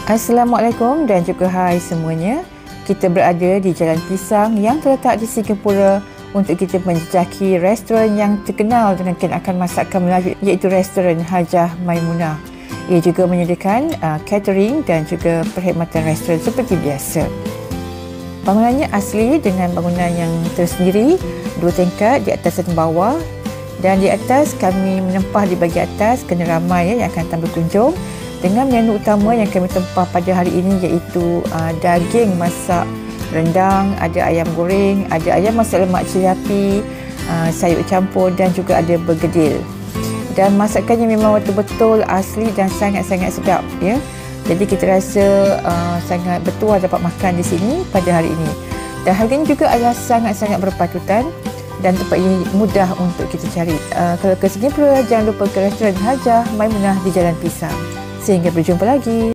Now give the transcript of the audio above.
Assalamualaikum dan juga hai semuanya. Kita berada di Jalan Pisang yang terletak di Singapura untuk kita menjejaki restoran yang terkenal dengan kenakan masakan Melayu, iaitu restoran Hajah Maimunah. Ia juga menyediakan catering dan juga perkhidmatan restoran seperti biasa. Bangunannya asli dengan bangunan yang tersendiri, 2 tingkat di atas dan bawah, dan di atas kami menempah di bahagian atas kerana ramai yang akan datang berkunjung, dengan menu utama yang kami tempah pada hari ini iaitu daging masak rendang, ada ayam goreng, ada ayam masak lemak cili api, sayur campur dan juga ada bergedil. Dan masakannya memang betul-betul asli dan sangat-sangat sedap, ya. Jadi kita rasa sangat bertuah dapat makan di sini pada hari ini. Dan harganya juga adalah sangat-sangat berpatutan dan tempat ini mudah untuk kita cari. Kalau ke Singapura, jangan lupa ke restoran Hajah Maimunah di Jalan Pisang. Sehingga berjumpa lagi.